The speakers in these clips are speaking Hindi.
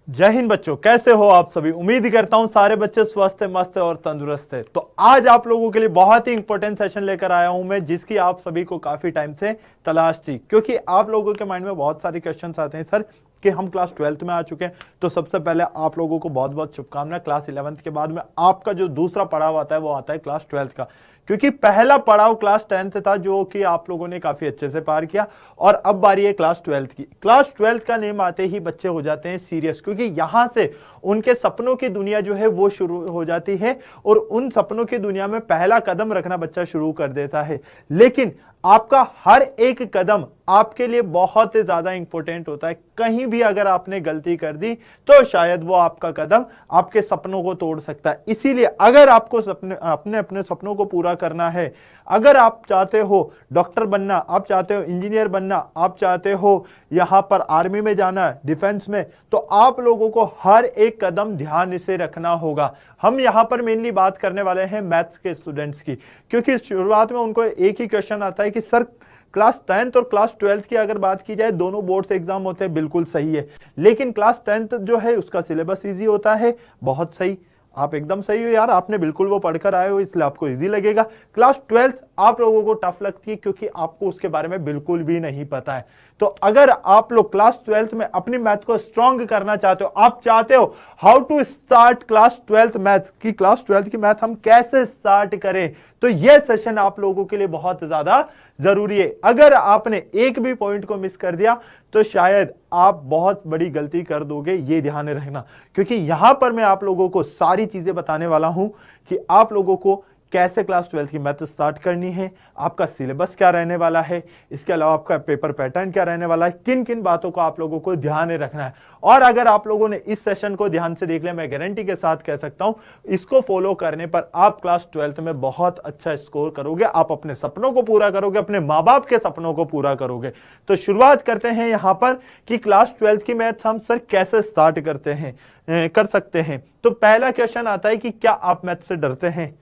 जय हिंद बच्चों, कैसे हो आप सभी। उम्मीद करता हूं सारे बच्चे स्वस्थ है, मस्त है और तंदुरुस्त है। तो आज आप लोगों के लिए बहुत ही इंपॉर्टेंट सेशन लेकर आया हूं मैं, जिसकी आप सभी को काफी टाइम से तलाश थी, क्योंकि आप लोगों के माइंड में बहुत सारे क्वेश्चंस आते हैं सर कि हम क्लास 12th में आ चुके हैं। तो सबसे पहले आप लोगों को बहुत बहुत शुभकामनाएं। क्लास 11th के बाद में आपका जो दूसरा पड़ाव आता है वो आता है क्लास 12th का, क्योंकि पहला पड़ाव क्लास 10th था जो कि आप लोगों ने काफी अच्छे से पार किया, और अब बारी है क्लास 12th की। क्लास 12th का नेम आते ही बच्चे हो जाते हैं सीरियस, क्योंकि यहां से उनके सपनों की दुनिया जो है वो शुरू हो जाती है, और उन सपनों की दुनिया में पहला कदम रखना बच्चा शुरू कर देता है। लेकिन आपका हर एक कदम आपके लिए बहुत ही ज्यादा इंपॉर्टेंट होता है। कहीं भी अगर आपने गलती कर दी तो शायद वो आपका कदम आपके सपनों को तोड़ सकता है। इसीलिए अगर आपको अपने अपने सपनों को पूरा करना है, अगर आप चाहते हो डॉक्टर बनना, आप चाहते हो इंजीनियर बनना, आप चाहते हो यहां पर आर्मी में जाना, डिफेंस में, तो आप लोगों को हर एक कदम ध्यान से रखना होगा। हम यहां पर मेनली बात करने वाले हैं मैथ्स के स्टूडेंट्स की, क्योंकि शुरुआत में उनको एक ही क्वेश्चन आता है कि सर क्लास 10th और क्लास 12th की अगर बात की जाए, दोनों बोर्ड्स एग्जाम होते हैं, बिल्कुल सही है। लेकिन क्लास 10th जो है उसका सिलेबस इजी होता है, बहुत सही, आप एकदम सही हो यार, आपने बिल्कुल वो पढ़कर आए हो इसलिए आपको इजी लगेगा। क्लास 12th आप लोगों को टफ लगती है क्योंकि आपको उसके बारे में बिल्कुल भी नहीं पता है। तो अगर आप लोग क्लास 12th में अपनी मैथ को स्ट्रॉन्ग करना चाहते हो, आप चाहते हो how to start class 12th maths की, क्लास 12th की मैथ हम कैसे स्टार्ट करें, तो यह सेशन आप लोगों के लिए बहुत ज्यादा जरूरी है। अगर आपने एक भी पॉइंट को मिस कर दिया तो शायद आप बहुत बड़ी गलती कर दोगे, ये ध्यान रखना, क्योंकि यहां पर मैं आप लोगों को सारी चीजें बताने वाला हूं कि आप लोगों को कैसे क्लास 12th की मैथ स्टार्ट करनी है, आपका सिलेबस क्या रहने वाला है, इसके अलावा आपका पेपर पैटर्न क्या रहने वाला है, किन किन बातों को आप लोगों को ध्यान रखना है। और अगर आप लोगों ने इस सेशन को ध्यान से देख लिया, मैं गारंटी के साथ कह सकता हूं इसको फॉलो करने पर आप क्लास 12th में बहुत अच्छा स्कोर करोगे, आप अपने सपनों को पूरा करोगे, अपने माँ बाप के सपनों को पूरा करोगे। तो शुरुआत करते हैं यहां पर कि क्लास 12th की मैथ्स हम सर कैसे स्टार्ट कर सकते हैं। तो पहला क्वेश्चन आता है कि क्या आप मैथ से डरते हैं।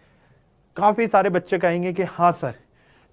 काफी सारे बच्चे कहेंगे कि हाँ सर,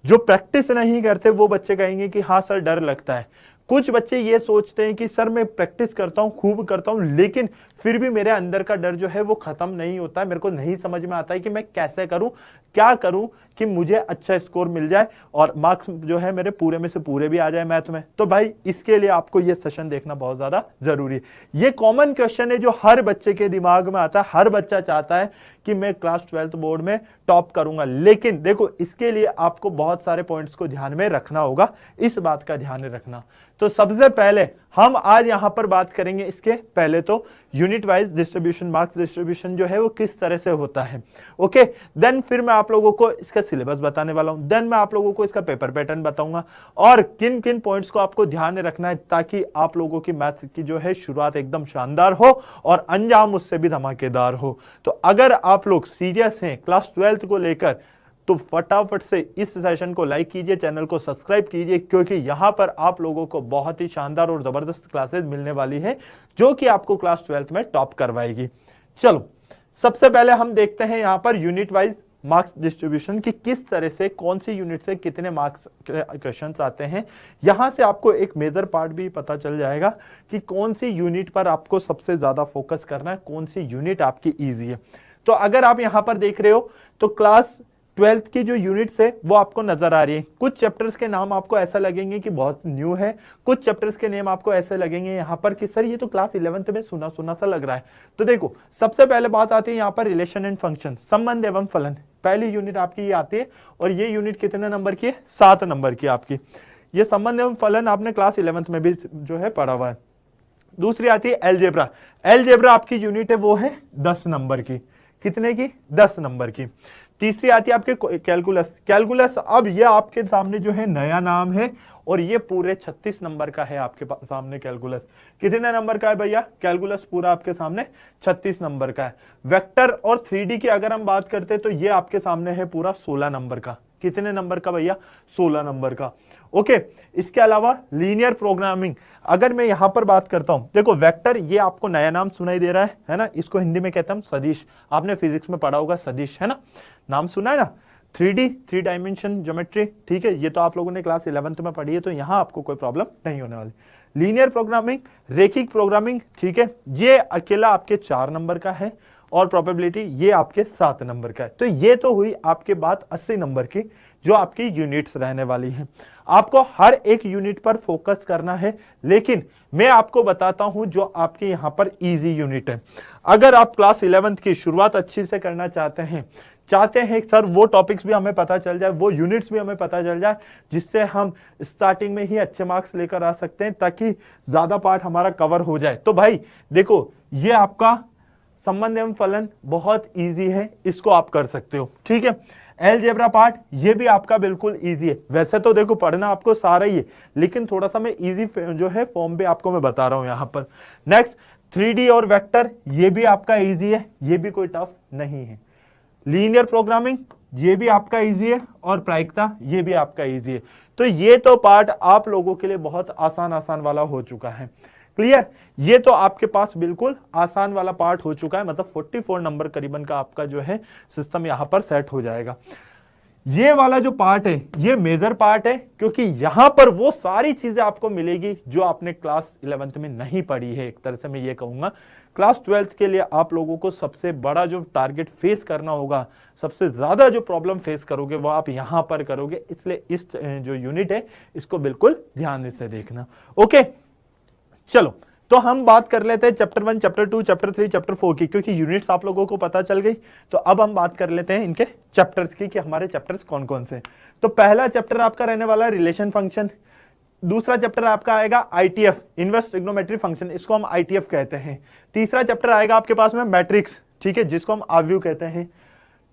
जो प्रैक्टिस नहीं करते वो बच्चे कहेंगे कि हाँ सर डर लगता है। कुछ बच्चे ये सोचते हैं कि सर मैं प्रैक्टिस करता हूं, खूब करता हूं, लेकिन फिर भी मेरे अंदर का डर जो है वो खत्म नहीं होता है, मेरे को नहीं समझ में आता है कि मैं कैसे करूं, क्या करूं कि मुझे अच्छा स्कोर मिल जाए और मार्क्स जो है मेरे पूरे में से पूरे भी आ जाए मैथ में। तो भाई इसके लिए आपको ये सेशन देखना बहुत ज्यादा जरूरी है। ये कॉमन क्वेश्चन है जो हर बच्चे के दिमाग में आता है, हर बच्चा चाहता है कि मैं क्लास 12th बोर्ड में टॉप करूंगा। लेकिन देखो इसके लिए आपको बहुत सारे पॉइंट्स को ध्यान में रखना होगा, इस बात का ध्यान रखना। तो सबसे पहले हम आज यहां पर बात करेंगे, इसके पहले तो unit wise distribution, marks distribution जो है वो किस तरह से होता है। ओके, देन फिर मैं आप लोगों को इसका सिलेबस बताने वाला हूं, देन मैं आप लोगों को इसका पेपर पैटर्न बताऊंगा और किन किन पॉइंट्स को आपको ध्यान में रखना है ताकि आप लोगों की मैथ्स की जो है शुरुआत एकदम शानदार हो और अंजाम उससे भी धमाकेदार हो। तो अगर आप लोग सीरियस हैं क्लास 12th को लेकर तो फटाफट से इस सेशन को लाइक कीजिए, चैनल को सब्सक्राइब कीजिए, क्योंकि यहां पर आप लोगों को बहुत ही शानदार और जबरदस्त क्लासेस मिलने वाली है जो कि आपको क्लास 12th में टॉप करवाएगी। चलो सबसे पहले हम देखते हैं यहां per unit wise marks distribution की, किस तरह से कौन सी यूनिट से कितने मार्क्स क्वेश्चंस आते हैं। यहां से आपको एक मेजर पार्ट भी पता चल जाएगा कि कौन सी यूनिट पर आपको सबसे ज्यादा फोकस करना है, कौन सी यूनिट आपकी ईजी है। तो अगर आप यहां पर देख रहे हो तो क्लास 12th की जो यूनिट्स है वो आपको नजर आ रही है। कुछ चैप्टर्स के नाम आपको ऐसा लगेंगे कि बहुत न्यू है, कुछ चैप्टर्स के नेम आपको ऐसे लगेंगे यहां पर कि सर ये तो क्लास 11th में सुना सुना सा लग रहा है। तो देखो सबसे पहले बात आती है यहां पर रिलेशन एंड फंक्शन, संबंध एवं फलन, पहली यूनिट आपकी ये आती है और ये यूनिट कितने नंबर की है, 7 नंबर की आपकी। ये संबंध एवं फलन आपने क्लास 11th में भी जो है पढ़ा हुआ है। दूसरी आती है एलजेब्रा, एलजेब्रा आपकी यूनिट है वो है 10 नंबर की, कितने की, 10 नंबर की। तीसरी आती है आपके कैलकुलस, कैलकुलस अब ये आपके सामने जो है नया नाम है और ये पूरे 36 नंबर का है आपके सामने कैलकुलस। कितने नंबर का है भैया कैलकुलस, पूरा आपके सामने 36 नंबर का है। वेक्टर और 3D की अगर हम बात करते हैं तो ये आपके सामने है पूरा 16 नंबर का, कितने नंबर का भैया, 16 नंबर का। ओके, इसके अलावा लीनियर प्रोग्रामिंग अगर मैं यहां पर बात करता हूं, देखो वेक्टर ये आपको नया नाम सुनाई दे रहा है ना, इसको हिंदी में कहते हैं सदिश, आपने फिजिक्स में पढ़ा होगा सदिश, है ना, नाम सुना है ना। 3D, 3 डायमेंशन ज्योमेट्री, ठीक है, ये तो आप लोगों ने क्लास 11th में पढ़ी है, तो यहां आपको कोई प्रॉब्लम नहीं होने वाली। लीनियर प्रोग्रामिंग, रेखिक प्रोग्रामिंग, ठीक है, ये अकेला आपके 4 नंबर का है और प्रोबेबिलिटी ये आपके 7 नंबर का है। तो ये तो हुई आपके बात 80 नंबर की जो आपकी यूनिट्स रहने वाली हैं। आपको हर एक यूनिट पर फोकस करना है, लेकिन मैं आपको बताता हूं जो आपके यहां पर इजी यूनिट है। अगर आप क्लास 11th की शुरुआत अच्छी से करना चाहते हैं सर वो टॉपिक्स भी हमें पता चल जाए, वो यूनिट्स भी हमें पता चल जाए, जिससे हम स्टार्टिंग में ही अच्छे मार्क्स लेकर आ सकते हैं, ताकि ज्यादा पार्ट हमारा कवर हो जाए। तो भाई देखो, ये आपका संबंध एवं फलन बहुत इजी है, इसको आप कर सकते हो, ठीक है। अलजेब्रा पार्ट ये भी आपका बिल्कुल इजी है। वैसे तो देखो पढ़ना आपको सारा ही है, लेकिन थोड़ा सा मैं इजी जो है फॉर्म पे आपको मैं बता रहा हूं यहां पर। नेक्स्ट 3D और वेक्टर, ये भी आपका इजी है, ये भी कोई टफ नहीं है। लीनियर प्रोग्रामिंग ये भी आपका इजी है, और प्रायिकता ये भी आपका इजी है। तो ये तो पार्ट आप लोगों के लिए बहुत आसान वाला हो चुका है। क्लियर, ये तो आपके पास बिल्कुल आसान वाला पार्ट हो चुका है, मतलब 44 नंबर करीबन का आपका जो है सिस्टम यहां पर सेट हो जाएगा। ये वाला जो पार्ट है ये मेजर पार्ट है, क्योंकि यहां पर वो सारी चीजें आपको मिलेगी जो आपने क्लास 11th में नहीं पढ़ी है। एक तरह से मैं ये कहूंगा क्लास 12th के लिए आप लोगों को सबसे बड़ा जो टारगेट फेस करना होगा, सबसे ज्यादा जो प्रॉब्लम फेस करोगे वो आप यहां पर करोगे। इसलिए इस जो यूनिट है इसको बिल्कुल ध्यान से देखना। ओके, चलो तो हम बात कर लेते हैं चैप्टर 1, चैप्टर 2, चैप्टर 3, चैप्टर 4 की, क्योंकि यूनिट्स आप लोगों को पता चल गई। तो अब हम बात कर लेते हैं इनके चैप्टर्स की कि हमारे चैप्टर्स कौन कौन से। तो पहला चैप्टर आपका रहने वाला है रिलेशन फंक्शन। दूसरा चैप्टर आपका आएगा आईटीएफ, इनवर्स ट्रिग्नोमेट्री फंक्शन, इसको हम आईटीएफ कहते हैं। तीसरा चैप्टर आएगा आपके पास में मैट्रिक्स, ठीक है, जिसको हम आव्यूह कहते हैं।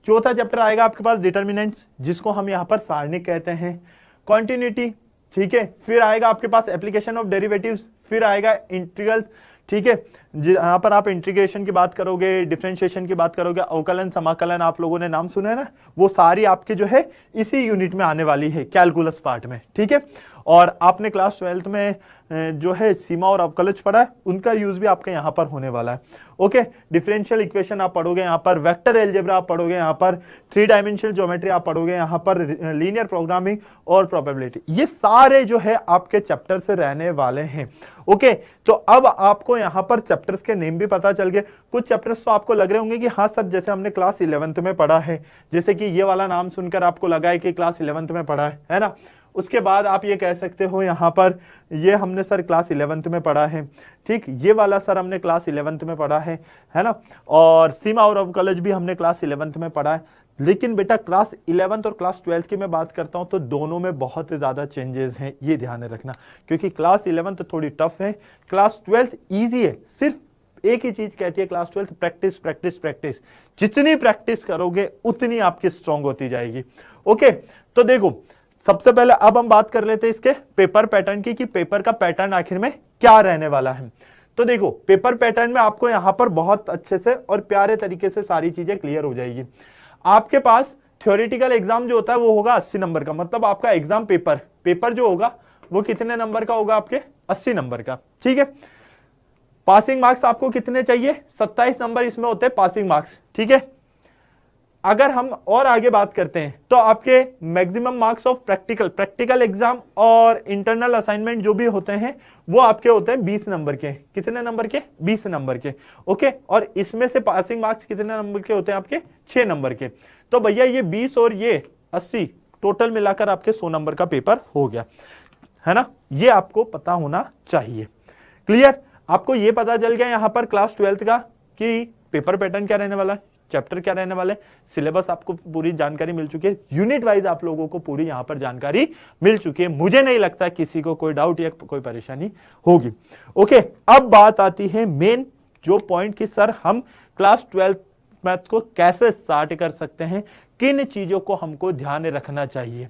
चौथा चैप्टर आएगा आपके पास डिटर्मिनेंट्स, जिसको हम यहां पर सारणिक कहते हैं। कॉन्टिन्यूटी, ठीक है, फिर आएगा आपके पास एप्लीकेशन ऑफ डेरिवेटिव्स, फिर आएगा इंटीग्रल, ठीक है, यहां पर आप इंटीग्रेशन की बात करोगे, डिफरेंशिएशन की बात करोगे, अवकलन, समाकलन आप लोगों ने नाम सुना है ना, वो सारी आपके जो है इसी यूनिट में आने वाली है, कैलकुलस पार्ट में, ठीक है। और आपने क्लास 12th में जो है सीमा और अवकलज पढ़ा है, उनका यूज भी आपके यहां पर होने वाला है। ओके, डिफरेंशियल इक्वेशन आप पढ़ोगे यहां पर, वेक्टर अलजेब्रा आप पढ़ोगे यहां पर, 3 डायमेंशनल ज्योमेट्री आप पढ़ोगे यहां पर, लीनियर प्रोग्रामिंग और प्रोबेबिलिटी, ये सारे जो है आपके चैप्टर से रहने वाले हैं। ओके, तो अब आपको यहां पर चैप्टर्स के नेम भी पता चल गए। कुछ चैप्टर्स तो आपको लग रहे होंगे कि हाँ सर जैसे हमने क्लास 11th में पढ़ा है, जैसे कि ये वाला नाम सुनकर आपको लगा है कि क्लास 11th में पढ़ा है ना। उसके बाद आप ये कह सकते हो यहां पर ये हमने सर क्लास 11th में पढ़ा है, ठीक, ये वाला सर हमने क्लास 11th में पढ़ा है ना, और सीमा और अवकलज भी हमने क्लास 11th में पढ़ा है। लेकिन बेटा क्लास 11th और क्लास 12th की मैं बात करता हूं तो दोनों में बहुत ज्यादा चेंजेस हैं, ये ध्यान रखना, क्योंकि क्लास 11th थोड़ी टफ है, क्लास 12th इजी है। सिर्फ एक ही चीज कहती है class 12th, practice practice practice, जितनी प्रैक्टिस करोगे उतनी आपकी स्ट्रांग होती जाएगी। ओके, तो देखो सबसे पहले अब हम बात कर लेते हैं इसके पेपर पैटर्न की, कि पेपर का पैटर्न आखिर में क्या रहने वाला है। तो देखो पेपर पैटर्न में आपको यहां पर बहुत अच्छे से और प्यारे तरीके से सारी चीजें क्लियर हो जाएगी। आपके पास थ्योरेटिकल एग्जाम जो होता है वो होगा 80 नंबर का, मतलब आपका एग्जाम पेपर जो होगा वो कितने नंबर का होगा, आपके 80 नंबर का, ठीक है। पासिंग मार्क्स आपको कितने चाहिए, 27 नंबर इसमें होते हैं पासिंग मार्क्स, ठीक है। अगर हम और आगे बात करते हैं तो आपके maximum marks of practical exam और इंटरनल असाइनमेंट जो भी होते हैं वो आपके होते हैं 20 नंबर के। कितने नंबर के, 20 नंबर के। ओके, और इसमें से पासिंग मार्क्स कितने नंबर के होते हैं आपके, 6 नंबर के। तो भैया ये 20 और ये 80 टोटल मिलाकर आपके 100 नंबर का पेपर हो गया, है ना। ये आपको पता होना चाहिए। क्लियर, आपको ये पता चल गया यहां पर क्लास 12th का कि पेपर पैटर्न क्या रहने वाला है, चैप्टर क्या रहने वाले, सिलेबस आपको पूरी जानकारी मिल चुकी है, यूनिट वाइज आप लोगों को पूरी यहां पर जानकारी मिल चुकी है। मुझे नहीं लगता किसी को कोई डाउट या कोई परेशानी होगी। ओके, अब बात आती है मेन जो पॉइंट कि सर हम क्लास 12th मैथ को कैसे स्टार्ट कर सकते हैं, किन चीजों को हमको ध्यान रखना चाहिए।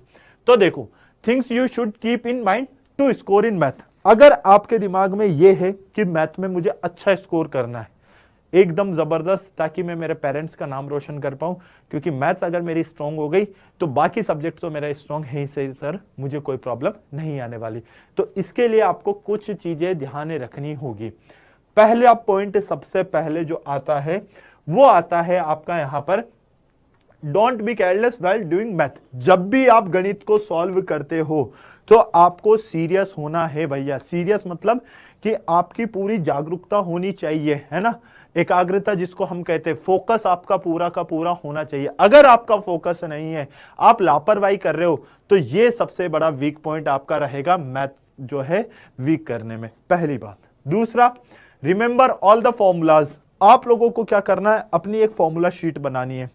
तो देखो, things you should keep in mind to score in math. अगर आपके दिमाग में यह है कि मैथ में मुझे अच्छा स्कोर करना है, एकदम जबरदस्त, ताकि मैं मेरे पेरेंट्स का नाम रोशन कर पाऊं, क्योंकि मैथ्स अगर मेरी स्ट्रांग हो गई तो बाकी सब्जेक्ट तो मेरा स्ट्रांग है ही सही सर, मुझे कोई प्रॉब्लम नहीं आने वाली। तो इसके लिए आपको कुछ चीजें ध्यान रखनी होगी। पहला पॉइंट सबसे पहले जो आता है वो आता है आपका यहां पर don't be careless while doing math. जब भी आप गणित को सॉल्व करते हो तो आपको सीरियस होना है भैया। सीरियस मतलब कि आपकी पूरी जागरूकता होनी चाहिए, है ना, एकाग्रता जिसको हम कहते हैं, फोकस आपका पूरा का पूरा होना चाहिए। अगर आपका फोकस नहीं है, आप लापरवाही कर रहे हो, तो ये सबसे बड़ा वीक पॉइंट आपका रहेगा मैथ जो है वीक करने में, पहली बात। दूसरा, रिमेंबर ऑल द फॉर्मूलाज। आप लोगों को क्या करना है, अपनी एक फॉर्मूला शीट बनानी है,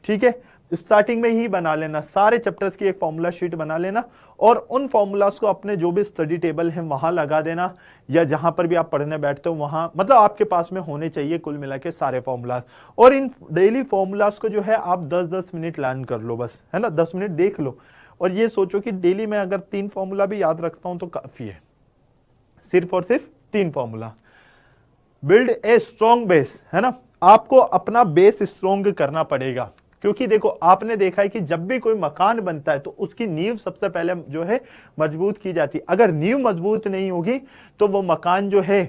ठीक है, स्टार्टिंग में ही बना लेना, सारे चैप्टर्स की एक फॉर्मूला शीट बना लेना और उन फॉर्मूलाज को अपने जो भी स्टडी टेबल है वहां लगा देना, या जहां पर भी आप पढ़ने बैठते हो वहां, मतलब आपके पास में होने चाहिए कुल मिला के सारे फॉर्मूलाज। और इन डेली फॉर्मूलाज को जो है आप 10-10 मिनट लर्न कर लो बस, है ना, 10 मिनट देख लो और ये सोचो कि डेली में अगर 3 फॉर्मूला भी याद रखता हूं तो काफी है, सिर्फ और सिर्फ 3 formula. Build a strong base, है ना, आपको अपना बेस स्ट्रॉन्ग करना पड़ेगा, क्योंकि देखो आपने देखा है कि जब भी कोई मकान बनता है तो उसकी नींव सबसे पहले जो है मजबूत की जाती है। अगर नींव मजबूत नहीं होगी तो वो मकान जो है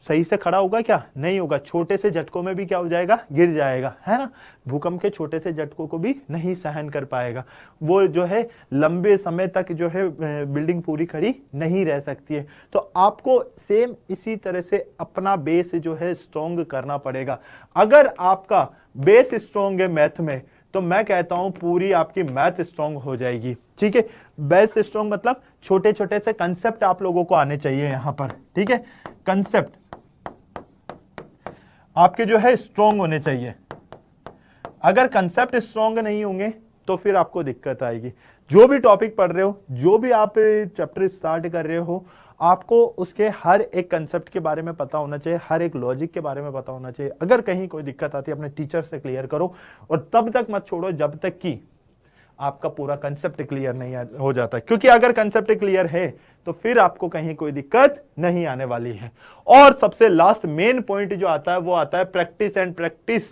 सही से खड़ा होगा क्या, नहीं होगा, छोटे से झटकों में भी क्या हो जाएगा, गिर जाएगा, है ना, भूकंप के छोटे से झटकों को भी नहीं सहन कर पाएगा, वो जो है लंबे समय तक जो है बिल्डिंग पूरी खड़ी नहीं रह सकती है। तो आपको सेम इसी तरह से अपना बेस जो है स्ट्रॉन्ग करना पड़ेगा। अगर आपका बेस स्ट्रॉन्ग है मैथ में तो मैं कहता हूं पूरी आपकी मैथ स्ट्रॉन्ग हो जाएगी, ठीक है। बेस स्ट्रॉन्ग मतलब छोटे छोटे से कंसेप्ट आप लोगों को आने चाहिए यहां पर, ठीक है, कंसेप्ट आपके जो है स्ट्रॉन्ग होने चाहिए। अगर कंसेप्ट स्ट्रॉन्ग नहीं होंगे तो फिर आपको दिक्कत आएगी। जो भी टॉपिक पढ़ रहे हो, जो भी आप चैप्टर स्टार्ट कर रहे हो, आपको उसके हर एक कंसेप्ट के बारे में पता होना चाहिए, हर एक लॉजिक के बारे में पता होना चाहिए। अगर कहीं कोई दिक्कत आती है अपने टीचर से क्लियर करो और तब तक मत छोड़ो जब तक कि आपका पूरा कंसेप्ट क्लियर नहीं हो जाता, क्योंकि अगर कंसेप्ट क्लियर है तो फिर आपको कहीं कोई दिक्कत नहीं आने वाली है। और सबसे लास्ट मेन पॉइंट जो आता है वो आता है practice and practice,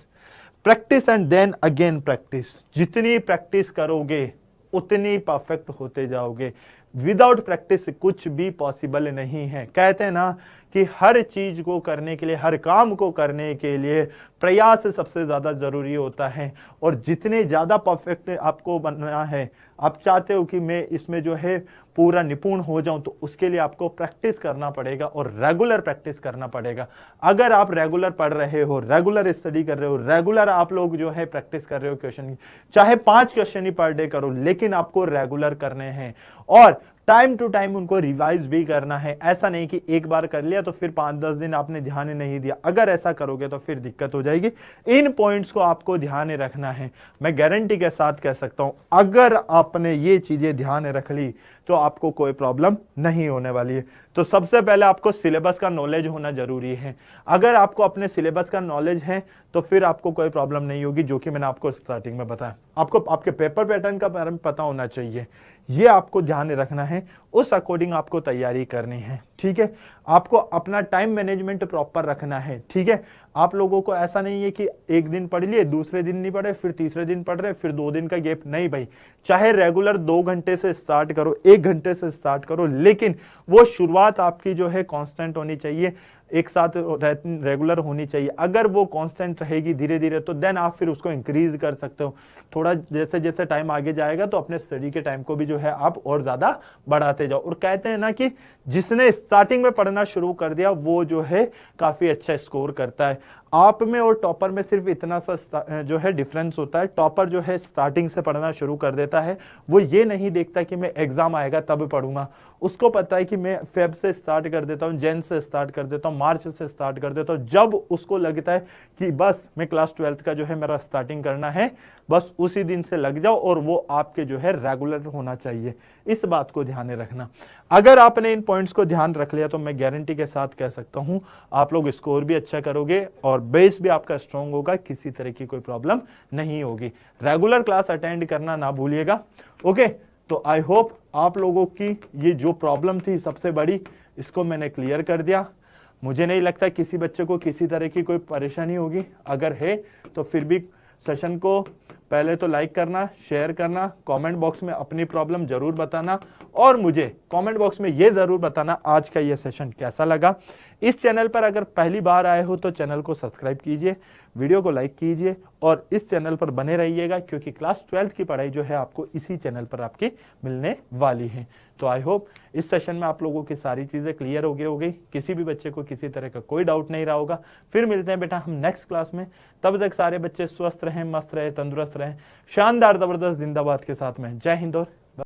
practice and then again practice. जितनी प्रैक्टिस करोगे उतनी परफेक्ट होते जाओगे। विदाउट प्रैक्टिस कुछ भी पॉसिबल नहीं है। कहते हैं ना कि हर चीज को करने के लिए, हर काम को करने के लिए प्रयास सबसे ज्यादा जरूरी होता है। और जितने ज्यादा परफेक्ट आपको बनना है, आप चाहते हो कि मैं इसमें जो है पूरा निपुण हो जाऊं, तो उसके लिए आपको प्रैक्टिस करना पड़ेगा और रेगुलर प्रैक्टिस करना पड़ेगा। अगर आप रेगुलर पढ़ रहे हो, रेगुलर स्टडी कर रहे हो, रेगुलर आप लोग जो है प्रैक्टिस कर रहे हो क्वेश्चन की, चाहे 5 क्वेश्चन ही पर डे करो, लेकिन आपको रेगुलर करने हैं और टाइम टू टाइम उनको रिवाइज भी करना है। ऐसा नहीं कि एक बार कर लिया तो फिर 5-10 दिन आपने ध्यान नहीं दिया। अगर ऐसा करोगे तो फिर दिक्कत हो जाएगी। इन पॉइंट्स को आपको ध्यान रखना है। मैं गारंटी के साथ कह सकता हूं, अगर आपने ये चीजें ध्यान रख ली तो आपको कोई प्रॉब्लम नहीं होने वाली है। तो सबसे पहले आपको सिलेबस का नॉलेज होना जरूरी है। अगर आपको अपने सिलेबस का नॉलेज है तो फिर आपको कोई प्रॉब्लम नहीं होगी, जो कि मैंने आपको स्टार्टिंग में बताया। आपको आपके पेपर पैटर्न का बारे में पता होना चाहिए, ये आपको ध्यान रखना है, उस अकॉर्डिंग आपको तैयारी करनी है, ठीक है। आपको अपना टाइम मैनेजमेंट प्रॉपर रखना है, ठीक है। आप लोगों को ऐसा नहीं है कि एक दिन पढ़ लिए, दूसरे दिन नहीं पढ़े, फिर तीसरे दिन पढ़ रहे, फिर 2 दिन का गैप, नहीं भाई। चाहे रेगुलर 2 घंटे से स्टार्ट करो, 1 घंटे से स्टार्ट करो, लेकिन वो शुरुआत आपकी जो है कांस्टेंट होनी चाहिए, एक साथ रेगुलर होनी चाहिए। अगर वो कांस्टेंट रहेगी धीरे धीरे तो देन आप फिर उसको इंक्रीज कर सकते हो। थोड़ा जैसे जैसे टाइम आगे जाएगा तो अपने स्टडी के टाइम को भी जो है आप और ज्यादा बढ़ाते जाओ। और कहते हैं ना कि जिसने स्टार्टिंग में पढ़ना शुरू कर दिया वो जो है काफी अच्छा स्कोर करता है। आप में और टॉपर में सिर्फ इतना सा जो है डिफरेंस होता है। टॉपर जो है स्टार्टिंग से पढ़ना शुरू कर देता है, वो ये नहीं देखता कि मैं एग्जाम आएगा तब पढ़ूंगा। उसको पता है कि मैं फेब से स्टार्ट कर देता हूँ, जैन से स्टार्ट कर देता हूँ, मार्च से स्टार्ट कर देता हूँ। जब उसको लगता है कि बस मैं क्लास 12th का जो है मेरा स्टार्टिंग करना है, बस उसी दिन से लग जाओ और वो आपके जो है रेगुलर होना चाहिए। इस बात को ध्यान में रखना। अगर आपने इन पॉइंट्स को ध्यान रख लिया तो मैं गारंटी के साथ कह सकता हूं आप लोग स्कोर भी अच्छा करोगे और बेस भी आपका स्ट्रांग होगा, किसी तरह की कोई प्रॉब्लम नहीं होगी। रेगुलर क्लास अटेंड करना ना भूलिएगा। ओके, तो आई होप आप लोगों की ये जो प्रॉब्लम थी सबसे बड़ी, इसको मैंने क्लियर कर दिया। मुझे नहीं लगता किसी बच्चे को किसी तरह की कोई परेशानी होगी। अगर है तो फिर भी सेशन को पहले तो लाइक करना, शेयर करना, कमेंट बॉक्स में अपनी प्रॉब्लम जरूर बताना और मुझे कमेंट बॉक्स में ये जरूर बताना आज का ये सेशन कैसा लगा। इस चैनल पर अगर पहली बार आए हो तो चैनल को सब्सक्राइब कीजिए, वीडियो को लाइक कीजिए और इस चैनल पर बने रहिएगा, क्योंकि क्लास 12 की पढ़ाई जो है आपको इसी चैनल पर आपकी मिलने वाली है। तो आई होप इस सेशन में आप लोगों की सारी चीजें क्लियर हो गई, किसी भी बच्चे को किसी तरह का कोई डाउट नहीं रहा होगा। फिर मिलते हैं बेटा हम नेक्स्ट क्लास में, तब तक सारे बच्चे स्वस्थ रहें, मस्त रहें, तंदुरुस्त रहें, शानदार जबरदस्त जिंदाबाद के साथ में। जय हिंद और